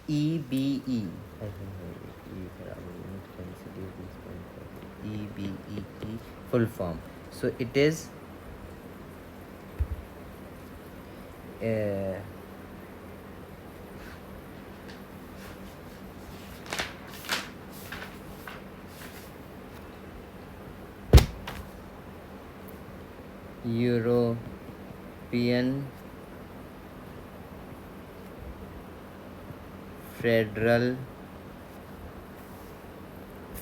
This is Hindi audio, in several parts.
EBE, EBE की full form. So it is uh, European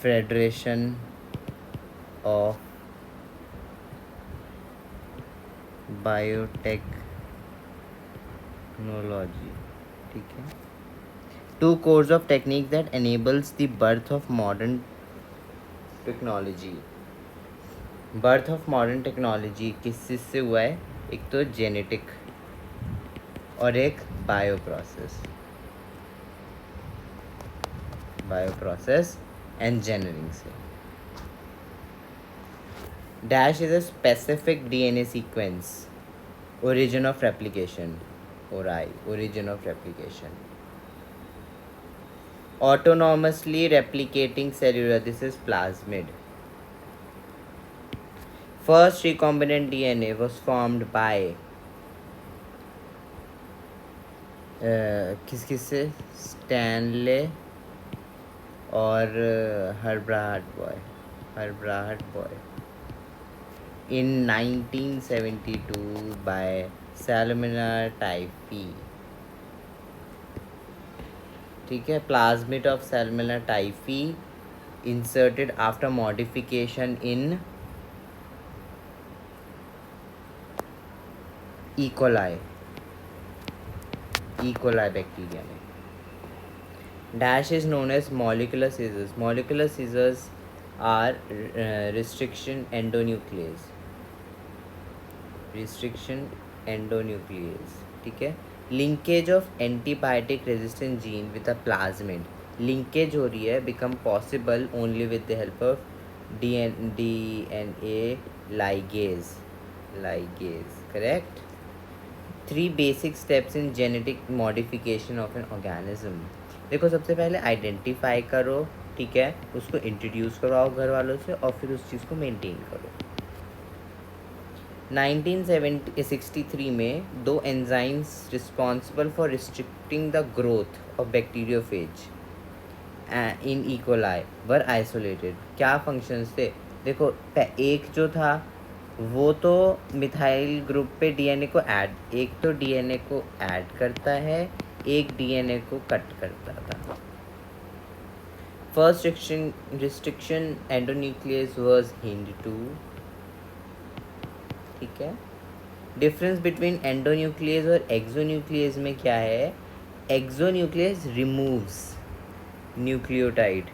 Federation of Biotechnology. ठीक है. Two cores of technique that enables the birth of modern technology. Birth of modern technology किस चीज़ से हुआ है? एक तो जेनेटिक और एक बायो प्रोसेस इंजीनियरिंग से. Dash is a specific DNA sequence. Origin of replication और origin of replication. Autonomously replicating cellular, this is plasmid. First recombinant DNA was formed by किस से? स्टैनले और Herbert Boyer in 1972 by Salmonella typhi. ठीक है. Plasmid of Salmonella typhi inserted after modification in E. coli bacteria में. Dash is known as molecular scissors. Molecular scissors are restriction endonuclease. ठीक है. Linkage of antibiotic resistant gene with a plasmid. Linkage हो रही है become possible only with the help of DNA ligase. Correct. 3 basic steps in genetic modification of an organism. देखो, सबसे पहले आइडेंटिफाई करो. ठीक है. उसको इंट्रोड्यूस करवाओ घर वालों से और फिर उस चीज़ को मेंटेन करो. 1963 में 2 enzymes responsible for restricting the growth of bacteriophage in E coli were isolated. क्या फंक्शंस थे? देखो, एक जो था वो तो मिथाइल ग्रुप पे डीएनए को ऐड करता है, एक डीएनए को कट करता था. First restriction endonuclease was HindII. ठीक है. डिफरेंस बिटवीन एंडोन्यूक्लियस और एक्सोन्यूक्लियस में क्या है? एक्सोन्यूक्लियस रिमूव्स न्यूक्लियोटाइड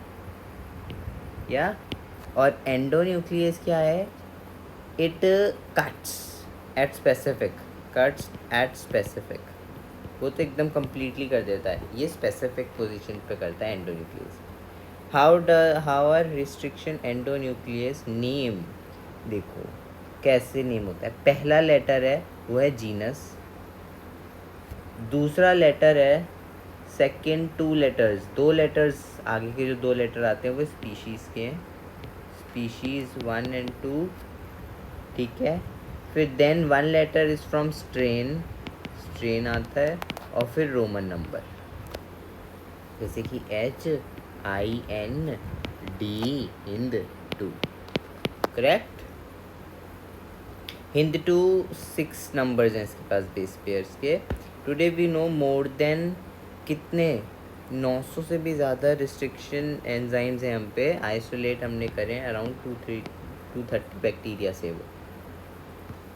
और एंडोन्यूक्लियस क्या है? It cuts at specific. वो तो एकदम कंप्लीटली कर देता है. ये स्पेसिफिक पोजीशन पे करता है endonuclease. How are restriction endonuclease name. देखो कैसे नेम होता है. पहला लेटर है वो है जीनस. दूसरा लेटर है सेकेंड 2 लेटर्स. 2 लेटर्स आगे के जो 2 लेटर आते हैं वो स्पीशीज़ के हैं. Species 1 and 2. ठीक है. फिर then 1 letter is from strain आता है और फिर रोमन नंबर जैसे कि HIND HIND2. Correct. HIND2 6 numbers हैं इसके पास बेस पेयर्स के. Today we know more than कितने 900 से भी ज़्यादा रिस्ट्रिक्शन एंजाइम्स हैं हम पे. आइसोलेट हमने करें अराउंड 230 बैक्टीरिया से. वो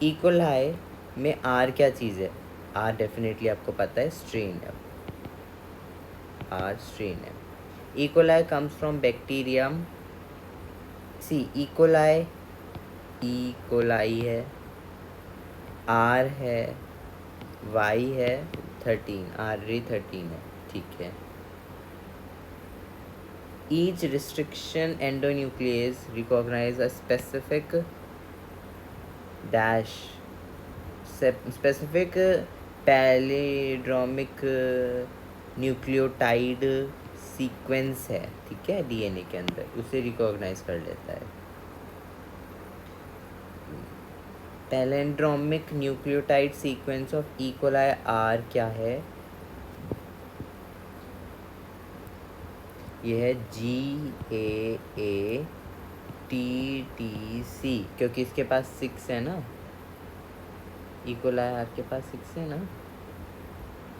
ई कोलाई में आर क्या चीज़ है? आर डेफिनेटली आपको पता है स्ट्रेन है. आर स्ट्रेन है. E coli comes from bacterium. C E coli है, आर है, वाई है 13. RE13 है. ठीक है. Each restriction endonuclease recognize a specific palindromic nucleotide sequence है, ठीक है, डीएनए के अंदर, उसे रिकॉग्नाइज कर लेता है। Palindromic nucleotide sequence of E coli R क्या है? यह है GAATTC, क्योंकि इसके पास 6 है ना, ई कोलाई आर के पास 6 है ना,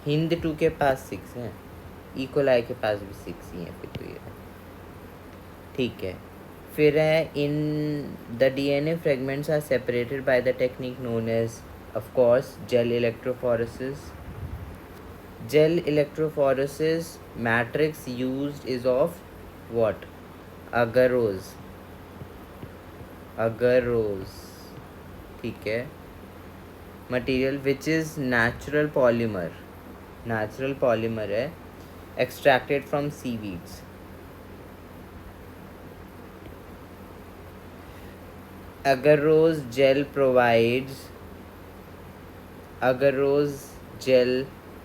हिंद 2 के पास 6 है, ई कोलाई के पास भी 6 ही है, फिर तो ये ठीक है। फिर है in the DNA fragments are separated by the technique known as, of course, gel electrophoresis. Gel electrophoresis matrix used is of what? Agarose, ठीक है। Material which is natural polymer है, extracted from seaweeds. Agarose gel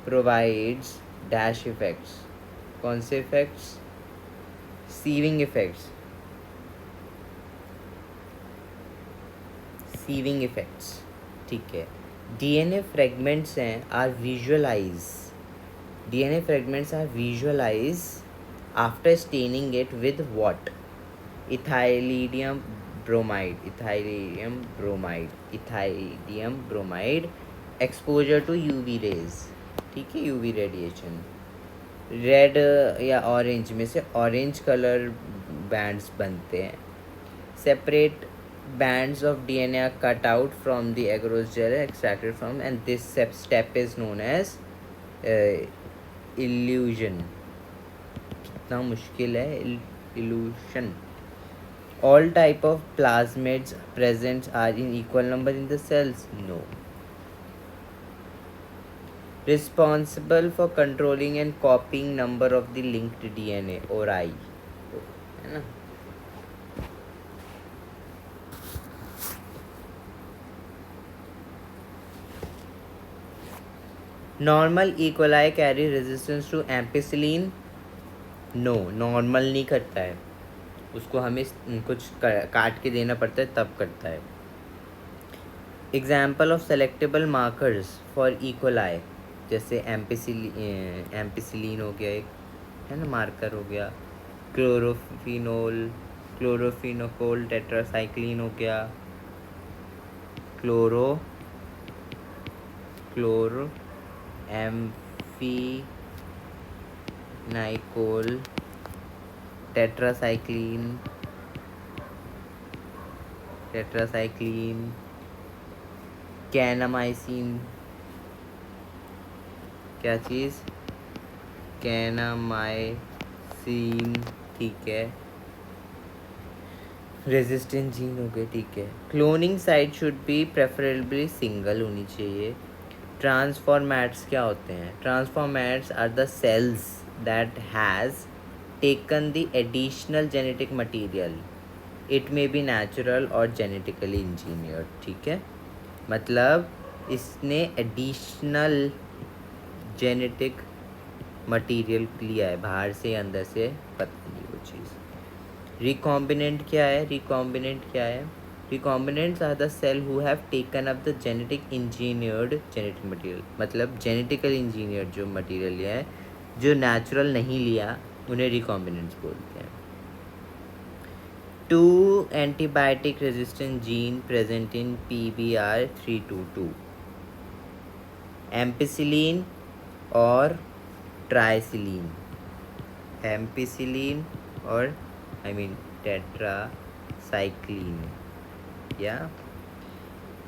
provides dash effects। कौन से इफेक्ट्स? सीविंग इफेक्ट्स, ठीक है। DNA fragments are visualise after staining it with what? Ethidium bromide, exposure to UV rays, ठीक है, यूवी रेडिएशन। रेड या ऑरेंज में से ऑरेंज कलर बैंड्स बनते हैं। Separate bands of DNA are cut out from the agarose gel extracted from, and this step is known as elution. कितना मुश्किल है, elution. All type of plasmids present are in equal number in the cells? No. Responsible for controlling and copying number of the linked DNA, ORI, है ना। Normal E. coli carry resistance to ampicillin? No, normal नहीं करता है, उसको हमें कुछ काट के देना पड़ता है तब करता है। Example of selectable markers for E coli, जैसे एम्पिसिलिन हो गया एक, है ना, मार्कर हो गया। क्लोरोफिनोकोल टेट्रासाइक्लिन हो गया। एम्फीनाइकोल टेट्रासाइक्लिन, कैनामाइसिन, क्या चीज़? कैनामाइसिन, ठीक है। रेजिस्टेंट जीन हो गए, ठीक है। Cloning site should be preferably single होनी चाहिए। ट्रांसफॉर्मेट्स क्या होते हैं? Transformants are the cells that has taken the additional genetic material, it may be natural और जेनेटिकली इंजीनियर्ड, ठीक है। मतलब इसने एडिशनल जेनेटिक मटेरियल लिया है, बाहर से अंदर से, पता नहीं वो चीज़। रिकॉम्बिनेंट क्या है? Recombinants are the cell who have taken up the genetic engineered genetic material, मतलब जेनेटिकली इंजीनियर्ड जो मटेरियल लिया है, जो नेचुरल नहीं लिया, उन्हें रिकॉम्बिनेंट्स बोलते हैं। 2 antibiotic resistant gene present in PBR322, ampicillin और ट्राइसिलिन। टेट्रासाइक्लिन, या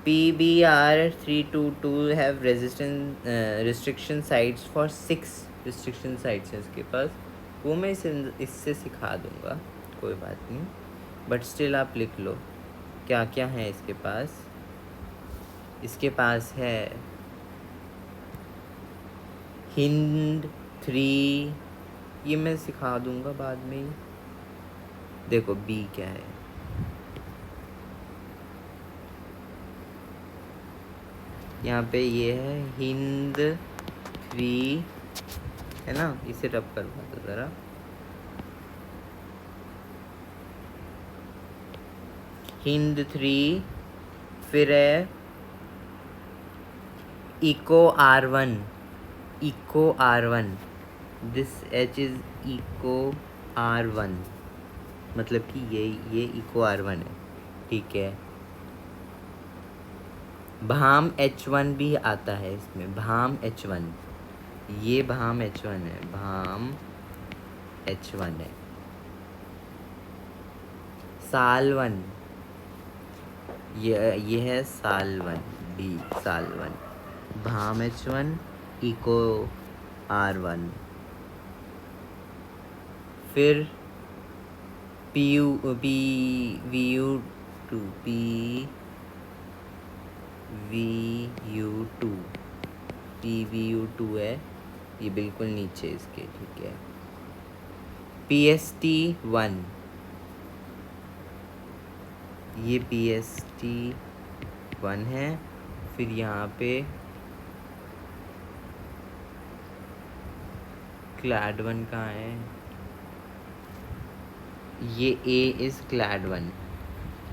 PBR322 have restriction sites for 6 restriction sites हैं इसके पास। वो मैं इससे सिखा दूंगा, कोई बात नहीं, बट स्टिल आप लिख लो क्या क्या है इसके पास। इसके पास है हिंद 3, ये मैं सिखा दूंगा बाद में ही। देखो बी क्या है, यहाँ पे ये है हिंद 3 है ना, इसे रब करवा दो ज़रा। हिंद 3, फिर है eco R1, eco R1, this H इज इको R1, मतलब कि ये इको R1 है, ठीक है। भाम H1 भी आता है इसमें, भाम H1, ये भाम H1 है, भाम H1 है। सालवन, ये है सालवन, बी सालवन, भाम H1, इको R1। फिर PU P VU2, PVU2, PVU2 है, ये बिल्कुल नीचे इसके, ठीक है। PST1, ये PST1 है। फिर यहाँ पे क्लैड1 कहाँ है, ये A इज क्लैड1,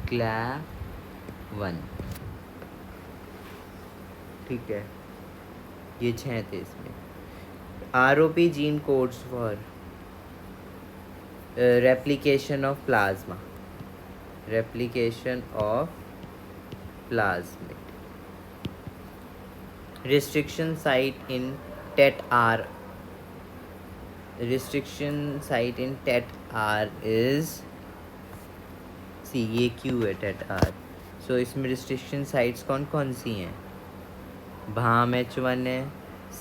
क्लैड1, ठीक है। ये 6 थे इसमें। ROP gene codes for replication of plasma, replication of plasmid, restriction site in TET-R, restriction site in TET-R is, सी ये क्यू है TET-R, सो इसमें रिस्ट्रिक्शन साइट्स कौन कौन सी हैं, भाम H1 है,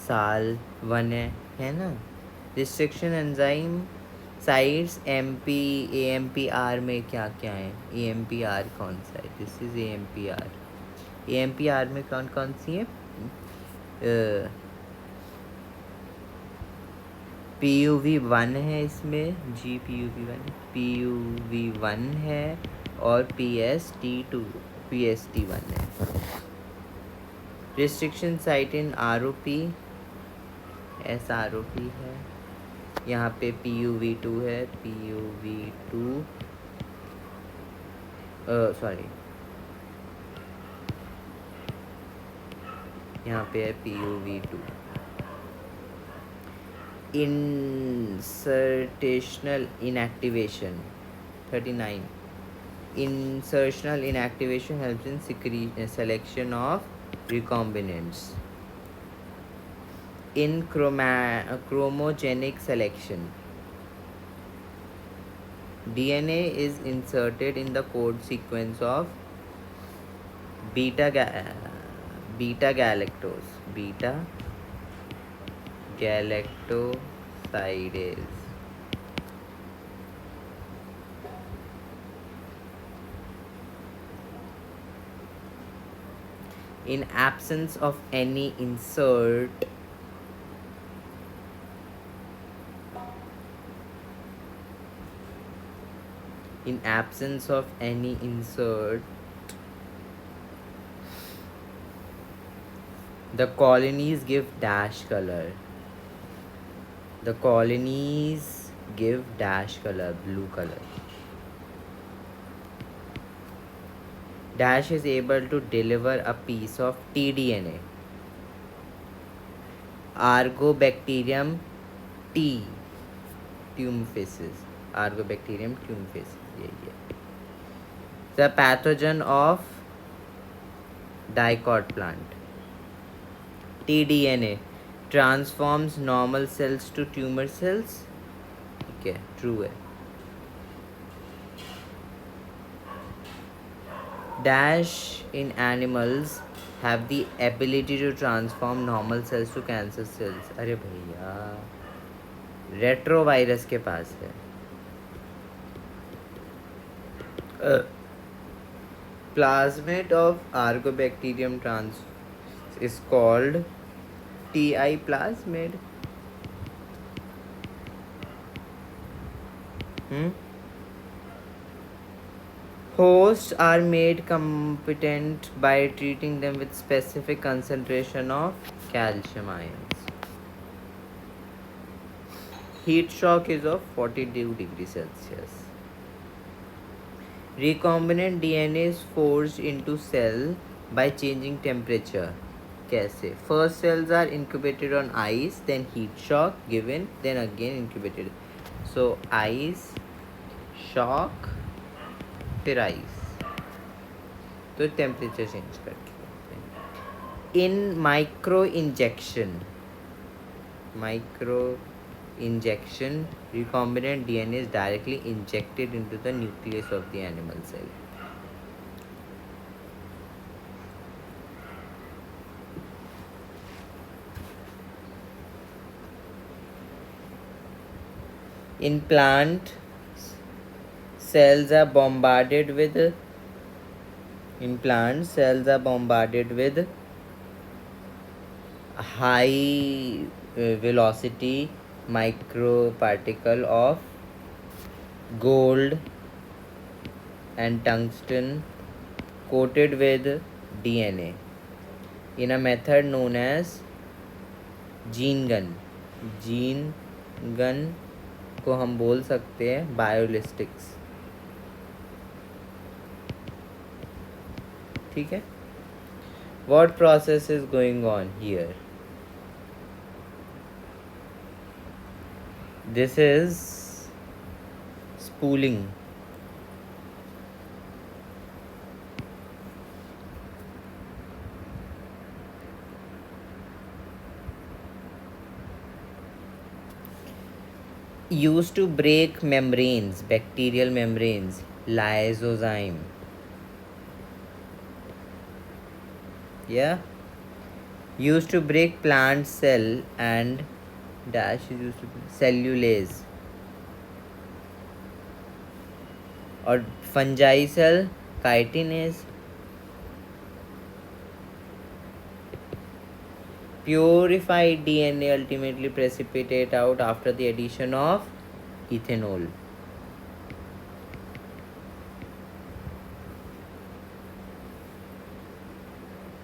साल1 है ना। रिस्ट्रिक्शन एंजाइम साइट्स AMPR में क्या क्या है, AMPR कौन सा है, दिस इज AMPR में कौन कौन सी है, PUV1 है इसमें, PUV1 है, और PST1 है। रिस्ट्रिक्शन साइट इन ROP, SROP है, यहाँ पे PUV2 है, PUV2 सॉरी, यहाँ पे है PUV2। Insertional inactivation 39, insertional inactivation helps in selection of recombinants in chromogenic selection. DNA is inserted in the code sequence of beta galactosidase. In absence of any insert, the colonies give dash color. Blue color. Dash is able to deliver a piece of tDNA. Argobacterium T, tumefaces. The pathogen of dicot plant. tDNA transforms normal cells to tumor cells. ठीक है, true है. Dash in animals have the ability to transform normal cells to cancer cells. अरे भैया, रेट्रोवायरस के पास है. Plasmid of Argobacterium is called TI plasmid. Hosts are made competent by treating them with specific concentration of calcium ions. heat shock is of 42 degrees Celsius. Recombinant DNA is forced into cell by changing temperature. कैसे? First cells are incubated on ice, then heat shock given, then again incubated. So ice, shock, फिर ice. तो temperature change करके करते हैं. In micro injection, recombinant DNA is directly injected into the nucleus of the animal cell. In plant, cells are bombarded with high velocity microparticle of gold and tungsten coated with DNA in a method known as gene gun को हम बोल सकते हैं बायोलिस्टिक्स. ठीक है. What process is going on here? This is spooling. Used to break membranes, bacterial membranes, lysozyme. Yeah. Used to break plant cell and dash is used to cellulase. और fungi cell chitinase. Purified DNA ultimately precipitate out after the addition of ethanol.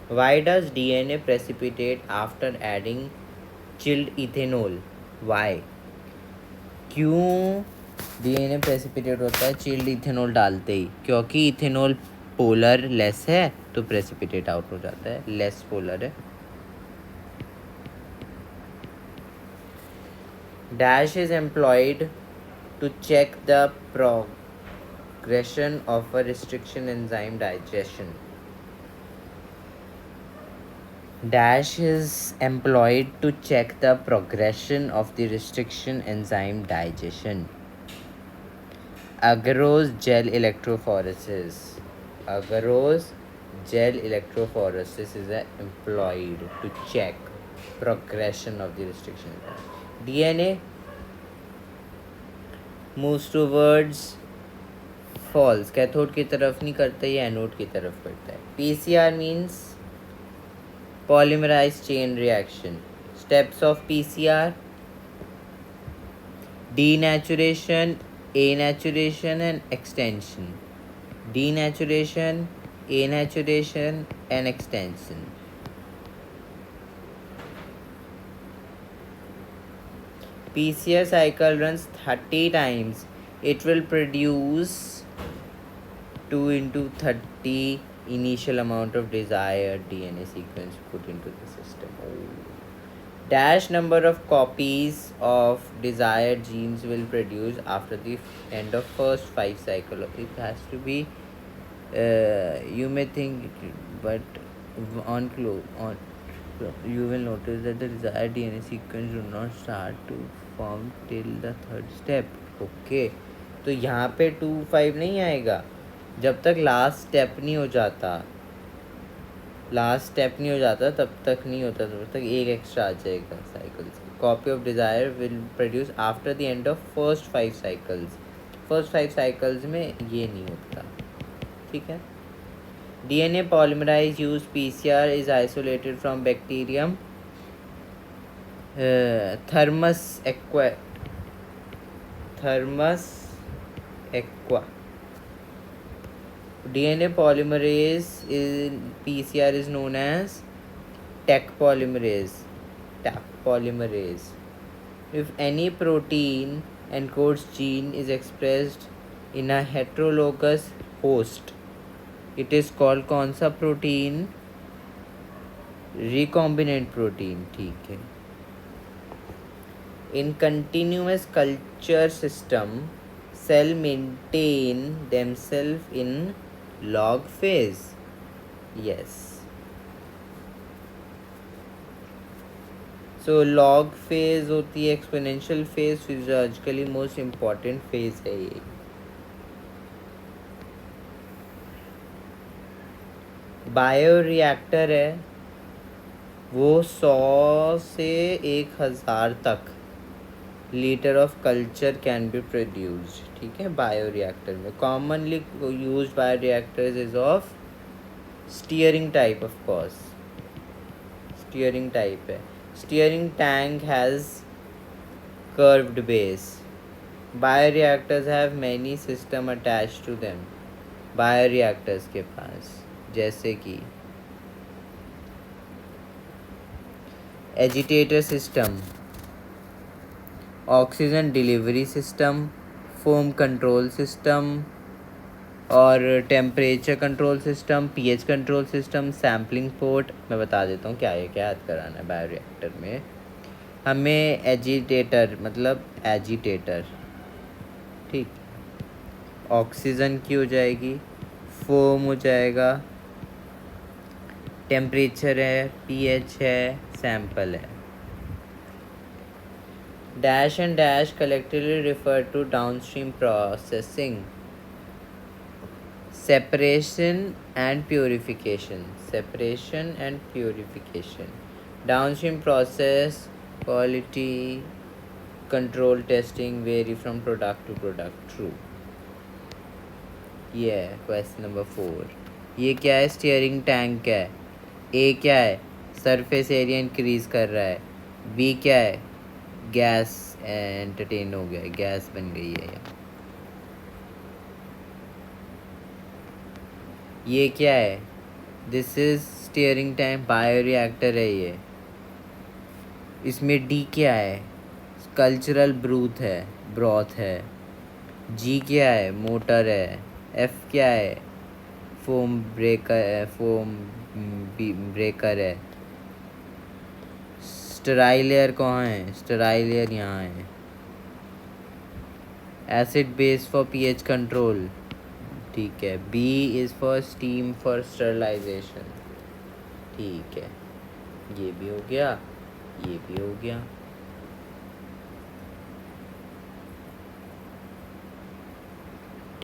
Why does DNA precipitate after adding chilled ethanol? Why? क्यों DNA precipitate होता है chilled ethanol डालते ही? क्योंकि ethanol polar less है तो precipitate out हो जाता है, less polar है. Dash is employed to check the progression of a restriction enzyme digestion. Dash is employed to check the progression of the restriction enzyme digestion. Agarose gel electrophoresis. Agarose gel electrophoresis is employed to check progression of the restriction enzyme. DNA moves towards false, cathode की तरफ नहीं करता, ये एनोड की तरफ करता है. PCR means polymerase chain reaction. Steps of PCR: denaturation, anaturation and extension. Denaturation, anaturation and extension. PCR cycle runs 30 times. It will produce 2 into 30 initial amount of desired DNA sequence put into the system. Dash number of copies of desired genes will produce after the end of first 5 cycle. It has to be you may think, but you will notice that the desired DNA sequence do not start to form till the third step. Okay, तो यहाँ पे 2-5 नहीं आएगा जब तक लास्ट स्टेप नहीं हो जाता. तब तक नहीं होता, तब तक एक एक्स्ट्रा आ जाएगा cycles. Copy of desire will produce after the end of first 5 cycles. First 5 cycles में ये नहीं होता. ठीक है. DNA polymerase used PCR is isolated from bacterium Thermus aqua. DNA polymerase in PCR is known as Taq polymerase. If any protein encodes gene is expressed in a heterologous host, it is called कौन सा प्रोटीन? रिकॉम्बिनेंट प्रोटीन, ठीक है. In continuous culture system, cell maintain themselves in log phase. Yes. So log phase होती है, exponential phase physiologically most important phase है ये. बायोरिएक्टर है वो 100 से 1000 तक litre of culture can be produced. ठीक है, बायोरिएक्टर में commonly used bioreactors is of stirring type. Of course stirring type है. Stirring tank has curved base. Bioreactors have many system attached to them. Bioreactors के पास जैसे कि agitator system, oxygen delivery system, foam control system और temperature control system, pH control system, sampling port. मैं बता देता हूँ क्या है, क्या याद कराना है बायोरिएक्टर में. हमें एजिटेटर मतलब एजिटेटर, ठीक, ऑक्सीजन की हो जाएगी, फोम हो जाएगा, टेम्परेचर है, पीएच है, सैंपल है. Dash and dash collectively refer to downstream processing, separation and purification. Separation and purification. Downstream process quality control testing vary from product to product. True. ये है क्वेश्चन नंबर 4. ये क्या है? स्टीयरिंग टैंक है. ए क्या है? सरफेस एरिया इंक्रीज कर रहा है. बी क्या है? गैस एंटरटेन हो गया, गैस बन गई है. ये क्या है? This is steering tank, bioreactor है ये. इसमें डी क्या है? कल्चरल ब्रॉथ है. जी क्या है? मोटर है. एफ क्या है? फोम ब्रेकर है. स्टेराइल एयर कहाँ है? स्टेराइल एयर यहाँ है. Acid base for pH control, ठीक है. B is for steam for sterilisation, ठीक है. ये भी हो गया, ये भी हो गया.